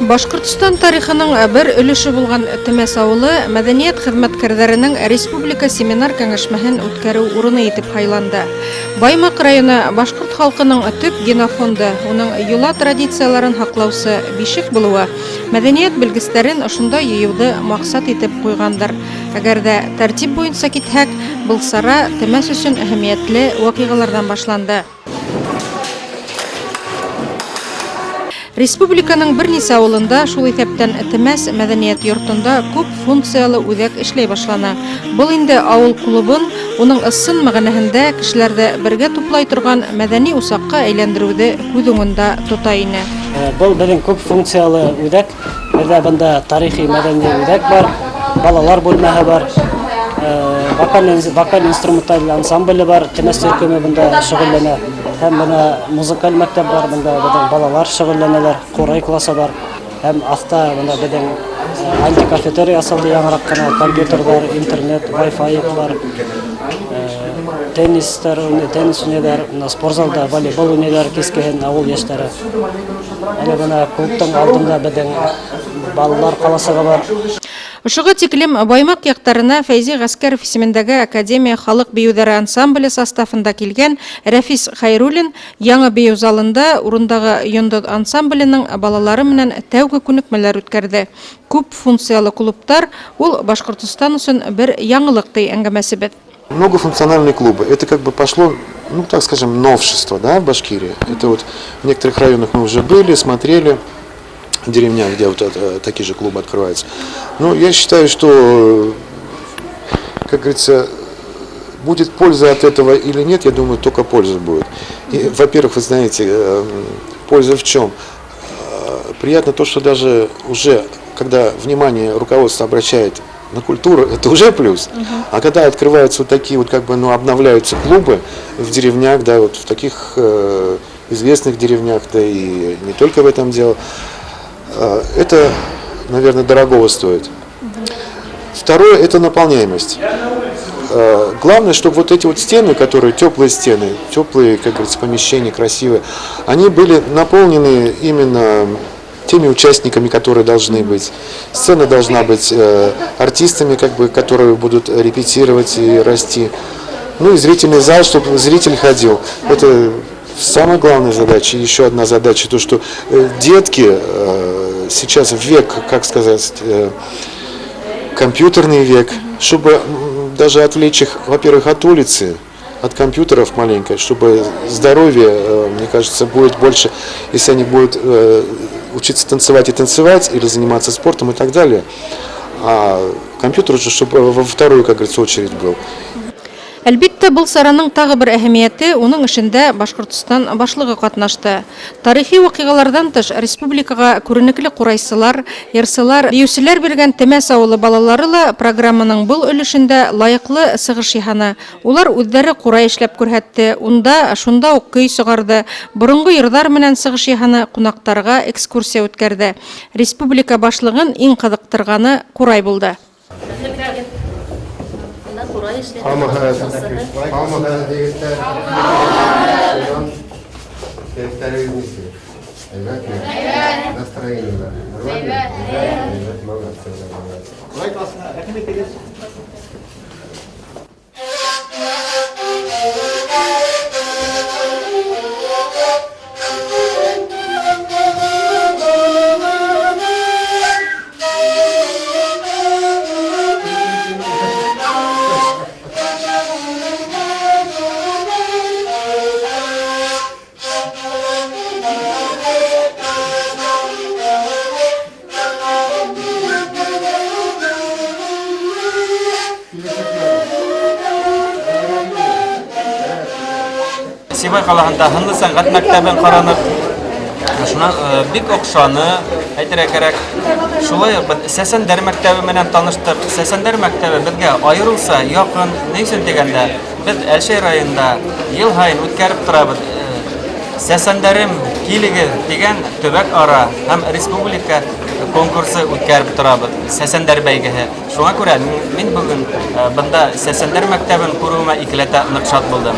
Башкортстан тарихының бер өлеше булган Темәс авылы мәдәният хезмәткәрләренең республика семинар кәңәшмәһен үткәрү урыны итеп һайланды. Баймак районы башкорт халкының төп генофонды, уның юла традицияларын һаклаучы бишек булуы, мәдәният белгечләрен ошонда йыюды максат итеп куйгандыр. Әгәр дә тәртип буенча китһәк, был сара Темәс өчен әһәмиятле вакыйгалардан башланды. Республиканың берничә авылында шул исәптән Темәс мәдәният йортында күп функциялы үзәк эшләй башлана. Был инде авыл клубын, уның ысын мәгънәһендә кешеләрдә бергә туплай торган мәдәни усакка әйләндерүде күз уңында тота ине. Бұл безнең күп функциялы үзәк. Бunda тарихи мәдәни үзәк бар, балалар бүлмәһе бар, вокаль-инструменталь ансамбле бар, Темәс төркеме бunda шөгыльләнә. Һәм менә музыкаль мәктәп бар, бunda балалар шөгыльләнәләр, корай классы бар. Һәм аста бunda безнең антикафетерия асылды яңарак кына, компьютерлар, интернет, Wi-Fi бар. Теннис уйныйлар, спортзалда волейбол уйныйлар кескән авыл яшьләре. Әнә бuna клубтың алдында безнең балалар каласыгы бар. Ошыга тиклем Баймак яктарына Фәйзи Гаскәров исемендәге Академия халык биюләре ансамбле составында килгән Рәфис Хайруллин яңа бию залында урындагы Йондод ансамбленең балалары менән тәүге күнекмәләр үткәрде. Күп функциялы клубтар ул Башкортстан өчен бер яңалык ди әңгәмәсебез. Многофункциональные клубы. Это как бы пошло, ну так скажем, новшество, да, в Башкирии. Это вот в некоторых районах мы уже были, смотрели. Деревнях, где вот такие же клубы открываются. Но я считаю, что, как говорится, будет польза от этого или нет, я думаю, только польза будет. И, во-первых, вы знаете, польза в чем? Приятно то, что даже уже, когда внимание руководство обращает на культуру, это уже плюс. А когда открываются вот такие вот, как бы, ну, обновляются клубы в деревнях, да, вот в таких известных деревнях, да и не только в этом дело, это, наверное, дорогого стоит. Второе – это наполняемость. Главное, чтобы вот эти вот стены, которые теплые стены, теплые, как говорится, помещения красивые, они были наполнены именно теми участниками, которые должны быть. Сцена должна быть артистами, как бы, которые будут репетировать и расти. Ну и зрительный зал, чтобы зритель ходил. Это самая главная задача. Еще одна задача, то что детки сейчас век, как сказать, компьютерный век, чтобы даже отвлечь их, во-первых, от улицы, от компьютеров маленько, чтобы здоровье, мне кажется, будет больше, если они будут учиться танцевать или заниматься спортом и так далее. А компьютер уже, чтобы во вторую, как говорится, очередь был. Әлбиттә, был сараның тагы бер әһәмияте, уның эшендә Башкортстан башлыгы катнашты. Тарихи вакыйгалардан тыш республикага күренекле курайсылар, йырсылар, биючеләр биргән Темәс авылы балалары ла программаның был өлешендә лаеклы сыгыш яһана. Улар үзләре курай эшләп күрһәтте, шунда ук көй сыгарды, борынгы йырдар менән сыгыш яһаны, кунакларга экскурсия үткәрде. Республика башлыгын иң кызыктырганы курай булды. Сибай калаһында Һынлы сәнгать мәктәбен каранып, шуна бик охшаны, әйтергә кирәк. Шулай Сәсәндәр мәктәбе менән таныштык. Сәсәндәр мәктәбе безгә аерылса якын, ни өчен дигәндә, без Әлшәй районында ел һайын үткәреп торабыз. Сәсәндәрем килеге дигән төбәк ара һәм республика конкурсы үткәреп торабыз. Сәсәндәр бәйгеһе. Шуңа күрә мин бүген бында Сәсәндәр мәктәбен күрүемә икеләтә нык шат булдым.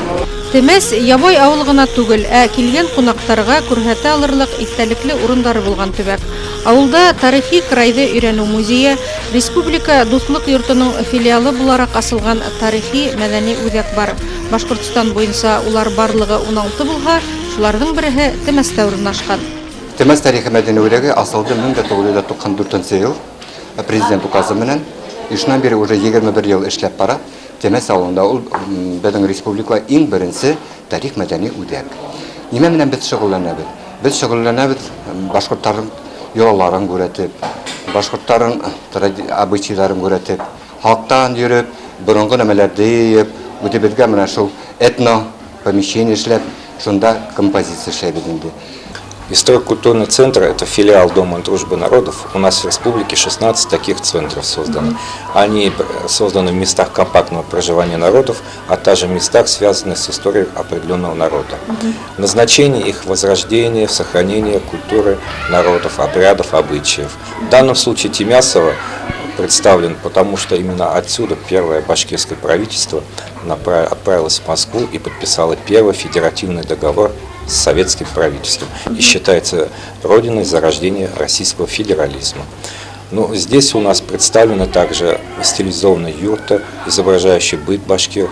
Темәс ябай авыл гына түгел, килгән кунакларга күрһәтә алырлык истәлекле урындары булган төбәк. Авылда тарихи крайды өйрәнү музее, республика дуслык йортының филиалы буларак асылган тарихи мәдәни үзәк бар. Башкортстан буенча улар барлыгы 16 булга, шуларның береһе Темәстә урнашкан. Темәс тарихи мәдәни үзәге асылды 1994 ел президент указы менән. Шуннан бери уже 21 ел эшләп бара. Темәс авылында ул безнең республика иң беренче тарих мәдәни үзәк. Нимә менән без шөгыльләнәбез? Без шөгыльләнәбез башкортларның йолаларын күрәтеп, башкортларның обычайларын күрәтеп, халыктан йөреп, борынгы нәмәләрдә йөреп, үзебезгә менә шул этно помещение эшләп, шунда композиция эшләбез инде. Историко-культурный центр – это филиал Дома дружбы народов. У нас в республике 16 таких центров создано. Они созданы в местах компактного проживания народов, а также в местах, связанных с историей определенного народа. Назначение их возрождение, сохранение культуры народов, обрядов, обычаев. В данном случае Тимясово представлен, потому что именно отсюда первое башкирское правительство отправилось в Москву и подписало первый федеративный договор с советским правительством и считается родиной зарождения российского федерализма. Но здесь у нас представлена также стилизованная юрта, изображающая быт башкир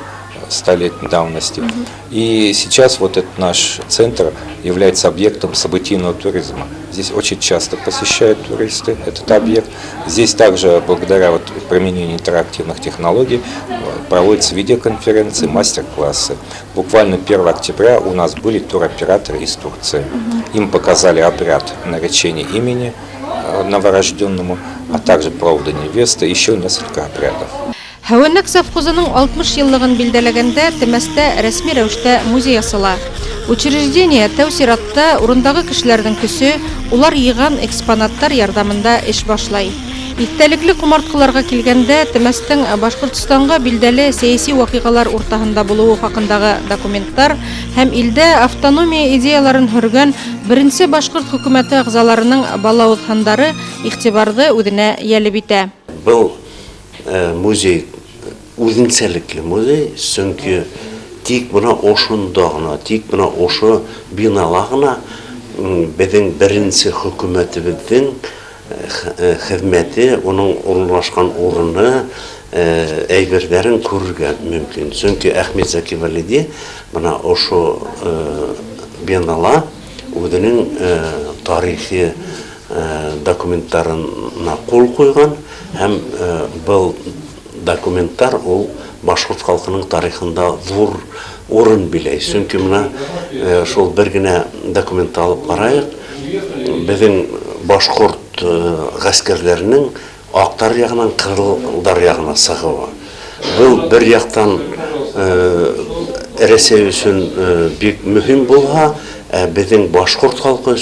столетней давности. И сейчас вот этот наш центр является объектом событийного туризма. Здесь очень часто посещают туристы этот объект. Здесь также благодаря применению интерактивных технологий проводятся видеоконференции, мастер-классы. Буквально 1 октября у нас были туроператоры из Турции. Им показали обряд наречения имени новорожденному, а также провода невесты, еще несколько обрядов. Һәвәнәк совхозының 60 еллыгын билдәләгәндә Темәстә рәсми рәвештә музей ясала. Учреждение тәүсиратта урындагы кешеләрнең көсе, улар йыган экспонаттар ярдәмендә эш башлай. Истәлекле кумарткаларга килгәндә Темәстең Башкортстанга билдәле сәяси вакыйгалар уртаһында булуы хакындагы документтар һәм илдә автономия идеяларын хөргән беренче башкорт хөкүмәте әгъзаларының балавыз хандары игътибарды үзенә ялеп итә. Был музей үзенчәлекле музей, чөнки тик бuna ошында гына, тик бuna ошы бинала гына безнең беренче хөкүмәтебезнең хезмәте, оның урынлашкан урыны, әйберләрен күрергә мөмкин. Чөнки Әхмәт Зәки Валиди бuna ошы бинала үзенең тарихи документларына кул куйган һәм был документтар ул башкорт халкының тарихында зур урын биләй. Чөнки менә шул бер генә документ алып карайык. Безнең башкорт гаскәрләренең актар ягыннан кырылдар ягына сыгуы. Бу бер яктан Рәсәй өчен бик мөһим булга, безнең башкорт халкы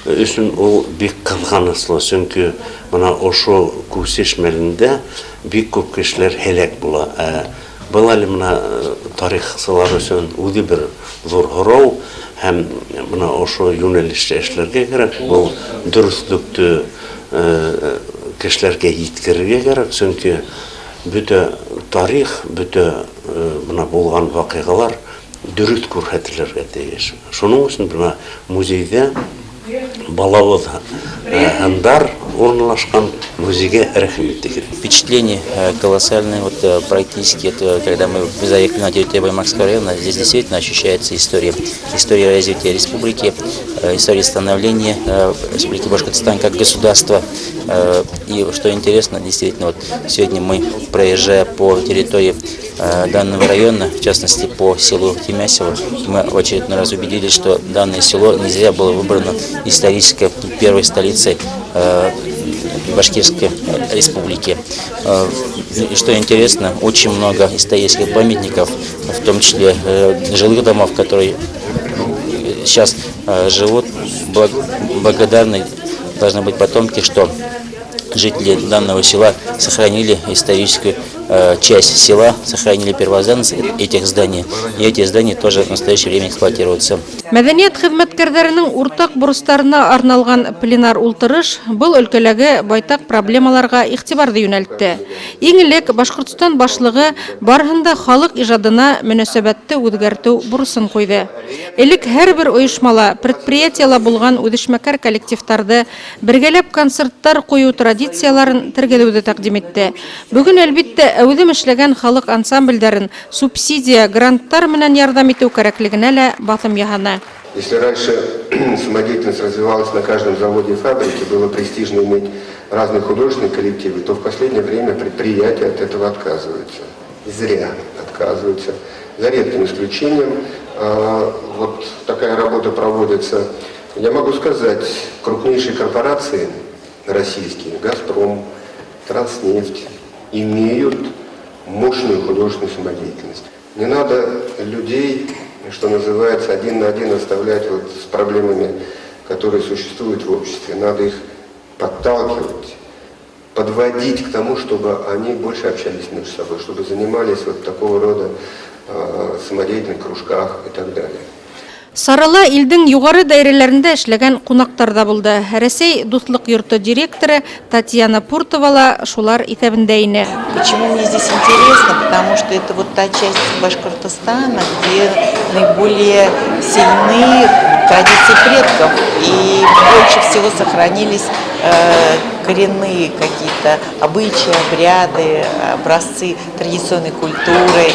өчен ул бик кызганычлы. Чөнки менә ошо күсеш мәлендә бик күп кешеләр һәлак була. Был әле менә тарихчылар өчен үзе бер зур һорау һәм менә ошо юнәлештә эшләргә кирәк. Бу дөреслекне кешеләргә җиткерергә кирәк. Чөнки бөтә тарих, бөтә менә булган вакыйгалар дөрес күрсәтелергә тиеш. Шуның өчен менә музейдә балавыз хандар урынлашкан музейга рәхмәт дигән. Впечатление колоссальное. Вот практически это, когда мы заехали на территорию Баймакского района, здесь действительно ощущается история развития республики, история становления Республики Башкортостан как государства. И что интересно, действительно, вот сегодня мы, проезжая по территории данного района, в частности по селу Темясово, мы в очередной раз убедились, что данное село не зря было выбрано исторической первой столицей Башкирской республики. И что интересно, очень много исторических памятников, в том числе жилых домов, которые сейчас живут, благодарны должны быть потомки, что жители данного села сохранили историческую часть села, сохранили первозданность этих зданий, и эти здания тоже в настоящее время эксплуатируются. Мәдәният хезмәте хезмәткәрләренең уртак бурыстарына арналган пленар ултырыш был өлкәләге байтак проблемаларга игътибарды юнәлтте. Иң элек Башкортстан башлыгы барыһында халык ижадына мөнәсәбәтте үзгәртү бурысын куйды. Элек һәрбер оешмала, предприятиела булган үҙешмәкәр коллективтарда бергәләп концерттар кую традицияларын тергәләүҙе тәҡдим итте. Бүген әлбиттә әүҙем эшләгән халык ансамбльдәрен субсидия, гранттар менән ярдәм итеү кәрәклегенә лә баҫым яһаны. Если раньше самодеятельность развивалась на каждом заводе и фабрике, было престижно иметь разные художественные коллективы, то в последнее время предприятия от этого отказываются. Зря отказываются. За редким исключением вот такая работа проводится. Я могу сказать, крупнейшие корпорации российские, «Газпром», «Транснефть», имеют мощную художественную самодеятельность. Не надо людей, что называется, один на один оставлять вот с проблемами, которые существуют в обществе. Надо их подталкивать, подводить к тому, чтобы они больше общались между собой, чтобы занимались вот такого рода самодеятельных кружках и так далее. Сарала илдең югары даирәләрендә эшләгән кунаклар да булды. Рәсәй дуслык йорты директоры Татьяна Пуртовала шулар исәбендә ине. Почему мне здесь интересно? Потому что это вот та часть Башкортостана, где наиболее сильны традиции предков и больше всего сохранились коренные какие-то обычаи, обряды, образцы традиционной культуры.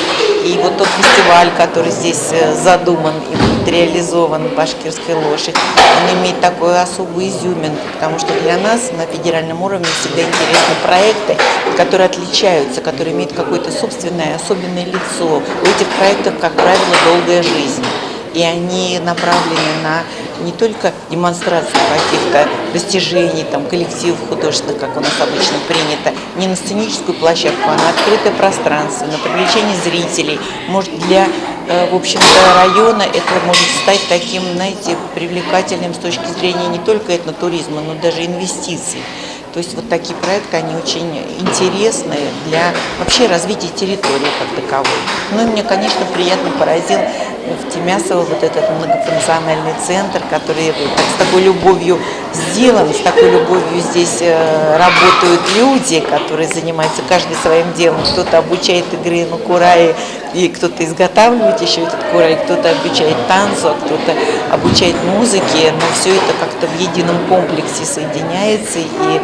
И вот тот фестиваль, который здесь задуман и будет реализован, «Башкирская лошадь», он имеет такую особую изюминку, потому что для нас на федеральном уровне всегда интересны проекты, которые отличаются, которые имеют какое-то собственное, особенное лицо. У этих проектов, как правило, долгая жизнь. И они направлены на не только демонстрацию каких-то достижений, там, коллективов художественных, как у нас обычно принято, не на сценическую площадку, а на открытое пространство, на привлечение зрителей. Может, для, в общем-то, района это может стать таким, знаете, привлекательным с точки зрения не только этнотуризма, но даже инвестиций. То есть вот такие проекты, они очень интересны для вообще развития территории как таковой. Ну и мне, конечно, приятно поразил в Тимясово вот этот многофункциональный центр, который с такой любовью сделан, с такой любовью здесь работают люди, которые занимаются каждый своим делом. Кто-то обучает игре на курае, и кто-то изготавливает еще этот курай, кто-то обучает танцу, а кто-то обучает музыке, но все это как-то в едином комплексе соединяется, и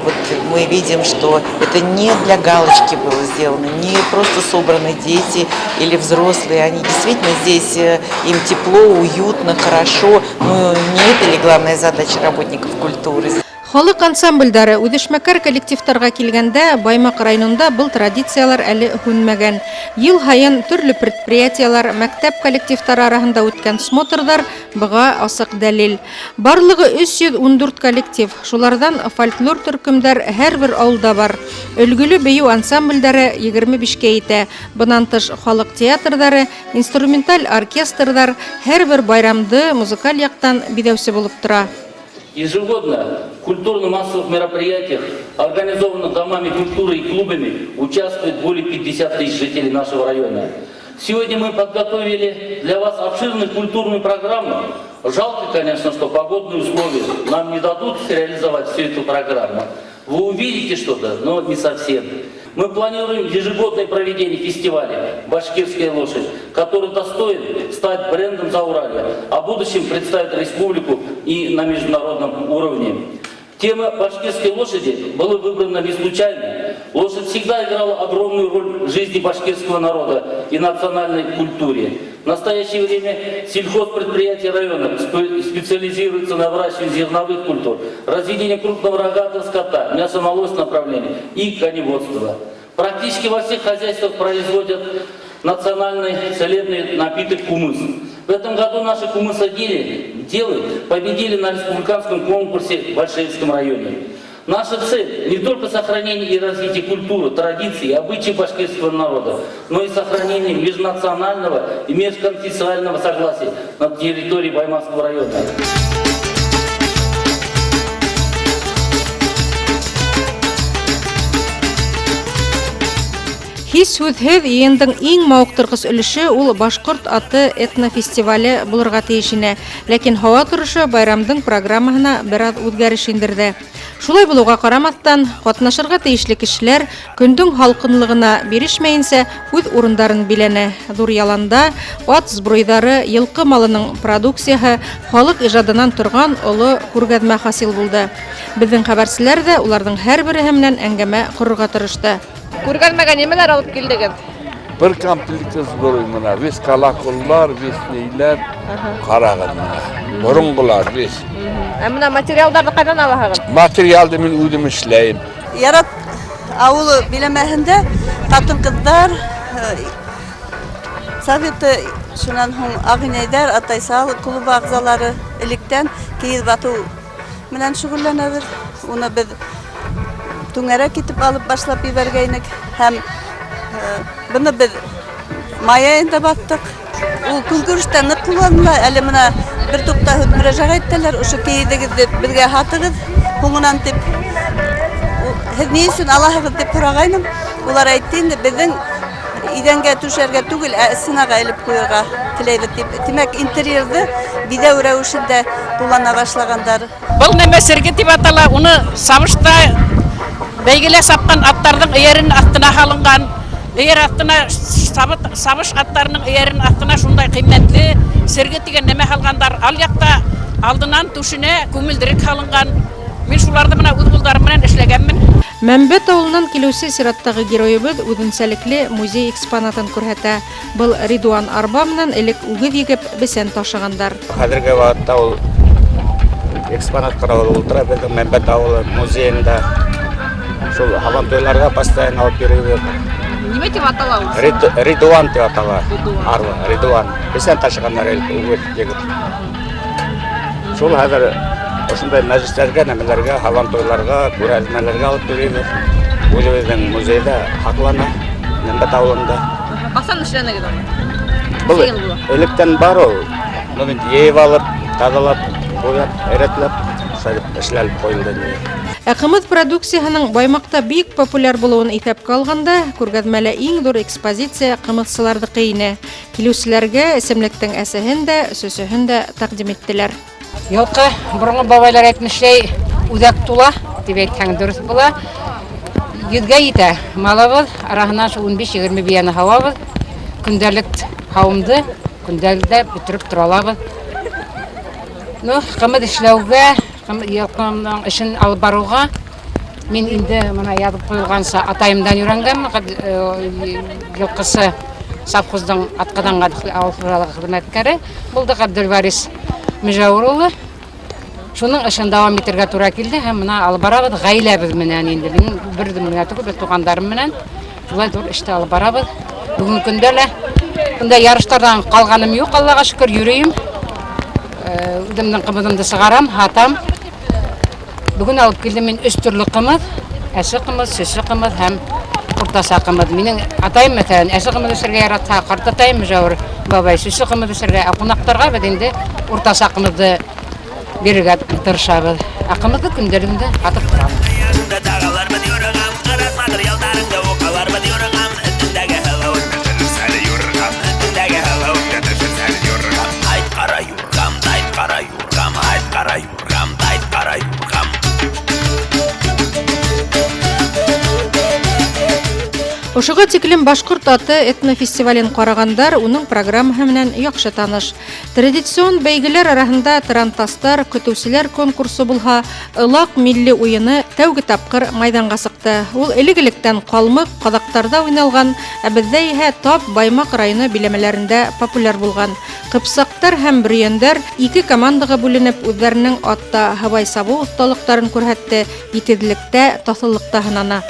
вот мы видим, что это не для галочки было сделано, не просто собраны дети или взрослые, они действительно здесь, им тепло, уютно, хорошо, но не это ли главная задача работников культуры? Халык ансамбльдары үҙешмәкәр коллективтарга килгәндә Баймак районында был традициялар әле һүнмәгән. Ел һайын төрле предприятиялар, мәктәп коллективтары араһында үткән смотрдар быга асык дәлил. Барлыгы 314 коллектив, шулардан фольклор төркемдәр һәрбер авылда бар. Өлгөле бейеү ансамбльдары 25-кә итә. Бынан тыш халык театрдары, инструменталь оркестрдар һәрбер байрамды музыкаль яктан бидәүсе булып тора. Ежегодно в культурно-массовых мероприятиях, организованных домами культуры и клубами, участвует более 50 тысяч жителей нашего района. Сегодня мы подготовили для вас обширную культурную программу. Жалко, конечно, что погодные условия нам не дадут реализовать всю эту программу. Вы увидите что-то, но не совсем. Мы планируем ежегодное проведение фестиваля «Башкирская лошадь», который достоин стать брендом Зауралья, а в будущем представить республику и на международном уровне. Тема башкирской лошади была выбрана не случайно. Лошадь всегда играла огромную роль в жизни башкирского народа и национальной культуре. В настоящее время сельхозпредприятия района специализируются на выращивании зерновых культур, разведении крупного рогатого скота, мясомолочного направления и коневодства. Практически во всех хозяйствах производят национальный целебный напиток кумыс. В этом году наши кумысоделы победили на республиканском конкурсе в Большевском районе. Наша цель не только сохранение и развитие культуры, традиций и обычаев башкирского народа, но и сохранение межнационального и межконфессионального согласия на территории Баймакского района. Һис һүҙһеҙ йыйындың иң мауыҡтырғыс өлөшө ул Башҡорт аты этнофестивале булырға тейеш ине, ләкин һауа торышы байрамдың программаһына бер аҙ үҙгәреш индерҙе. Шулай булыуға ҡарамаҫтан, ҡатнашырға тейешле кешеләр көндөң һалҡынлығына бирешмәйенсә үҙ урындарын биләне. Ҙур яланда ат сбруйҙары, йылҡы малының продукцияһы, халыҡ ижадынан торған оло күргәҙмә хасил булды. Беҙҙең хәбәрселәр ҙә уларҙың һәр береһе менән әңгәмә ҡорорға тырышты. Күргәҙмәгә нимәләр алып килдегеҙ? Bir kompleks bölümüne, biz kalakullar, biz neyler, karağınlar, burungular biz. Әмінә материалдарды ҡайҙан алаһығыҙ? Materyalda men üdüm işleyim. Ярат ауылы биләмәһендә ҡатын-ҡыҙҙар советы, шунан һуң ағинәйҙәр, Атайсал клубы ағзалары электән кейеҙ батыу менән шөғөлләнәбеҙ. Уны беҙ түңәрәк итеп алып башлап ебәргәйнек һәм быны беҙ май айында баттык. Ул конкурста ныҡ ҡулланыла. Әле менә бер туҡта мөрәжәғәт иттеләр, ошо кейеҙегеҙҙе беҙгә һатығыҙ һуңынан тип. Һеҙ ни өсөн алаһығыҙ дип һорағайным. Улар әйтте инде, беҙҙең иҙәнгә түшәргә түгел, стенаға элеп ҡуйырға теләйбеҙ дип. Тимәк, интерьерҙы биҙәү рәүешендә ҡуллана башлағандар. Был нәмә серге тип атала, уны сабышта бәйгелә сапҡан аттарҙың эйәрен аҫтына һалынған. Эйәр аҫтына, сабыш аттарының эйәрен аҫтына шундай ҡиммәтле серге тигән нәмә һалғандар. Ал яҡта алдынан түшенә күмелдерек һалынған. Мин шуларҙы менән үҙ ҡулдарым менән эшләгәнмен. Мәмбәт ауылынан килеүсе сираттағы геройыбыҙ үҙенсәлекле музей экспонатын күрһәтә. Был Ридуан арба менән элек үгеҙ егеп бесән ташығандар. Хәҙерге ваҡытта ул экспонат ҡарауыл ултыра. Беҙҙең Мәмбәт ауылы музейында шул һабантуйларға постоянно алып йөрөйбөҙ. Нимә тип атала ул? Ридуан тип атала. Арба, Ридуан. Бесән ташығандар үгеҙ егеп. Шул хәҙер ошондай мәжлестәргә, нәмәләргә, һабантуйларға, күргәҙмәләргә алып йөрөйбөҙ. Үҙебеҙҙең музейҙа һаҡлана, Мәмбәт ауылында. Ҡасан эшләнегеҙ ул? Был электән бар ул. Быны йыйып алып, таҙалап, ҡуяп, рәтләп, эшләнеп ҡуйылды. Ә ҡымыҙ продукцияһының Баймаҡта бик популяр булыуын иҫәпкә алғанда, күргәҙмәлә иң ҙур экспозиция ҡымыҙсыларҙыҡы ине. Килеүселәргә эсемлектең әсеһен дә, сөсөһөн дә тәҡдим иттеләр. Йылҡы боронғо бабайлар әйтмешләй үҙәк тула, тип әйтһәң дөрөҫ була. 100-гә етә малыбыҙ, араһынан 15-20 бейәне һауабыҙ. Көндәлек һауымды, көндәлектә бөтөрөп торалабыҙ. Ҡымыҙ эшләүгә, йылҡының эшен алып барыуға, мин инде мына яҙып ҡуйылғанса атайымдан өйрәнгән, йылҡысы совхоздың атҡаҙанған хеҙмәткәре булды Ғабдөлварис Межәүер улы. Шуның эшен дауам итергә тура килде һәм мына алып барабыҙ ғаиләбеҙ менән инде. Мин берҙем генә түгел, туғандарым менән шулай ҙур эште алып барабыҙ. Бөгөн көндә лә бындай ярыштарҙан ҡалғаным юҡ, Аллаға шөкөр, йөрөйөм. Үҙемдең ҡымыҙымды сығарам, һатам. Бөгөн алып килдем мин 3 төрлө ҡымыҙ: әсе ҡымыҙ, сөсө ҡымыҙ һәм уртаса ҡымыҙ. Минең атайым мәҫәлән әсе ҡымыҙ эсергә яратһа, ҡартатайым Межәүер бабай сөсө ҡымыҙ эсергә, ә ҡунаҡтарға беҙ инде уртаса ҡымыҙҙы бирергә тырышабыҙ. Ә ҡымыҙҙы көндәлегендә һатып торабыҙ. Ошоға тиклем Башҡорт аты этнофестивален ҡарағандар уның программаһы менән яҡшы таныш. Традицион бәйгеләр араһында тарантастар, көтөүселәр конкурсы булһа, ылаҡ милли уйыны тәүге тапҡыр майҙанға сыҡты. Ул элек-электән ҡалмыҡ, ҡаҙаҡтарҙа уйналған, ә беҙҙә иһә тап Баймаҡ районы биләмәләрендә популяр булған. Ҡыпсаҡтар һәм бөрйәндәр 2 командаға бүленеп үҙҙәренең атта һыбай сабыу оҫталыҡтарын күрһәтте, етеҙлектә, таҫыллыҡта һынана.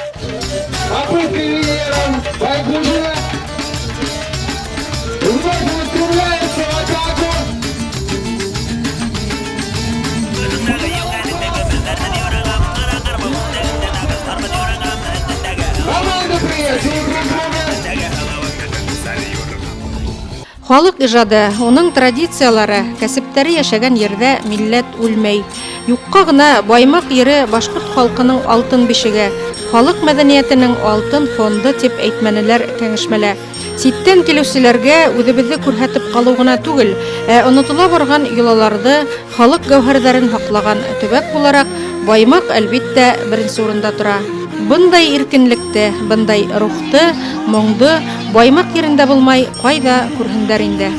Халык ижады, уның традициялары, кәсептәре яшәгән ердә милләт үлмәй. Юкка гына Баймак ере башкорт халкының алтын бишеге, халык мәдәниятенең алтын фонды дип әйтмәнеләр кәңәшмәлә. Ситтән килүселәргә үзебезне күрһәтеп калу гына түгел, онытыла барган йолаларды, халык гәүһәрләрен һаклаган төбәк буларак Баймак әлбиттә беренче урында тора. Бындай иркенлекте, бындай рухты, моңды Баймак ерендә булмай кайда күрһендәр инде.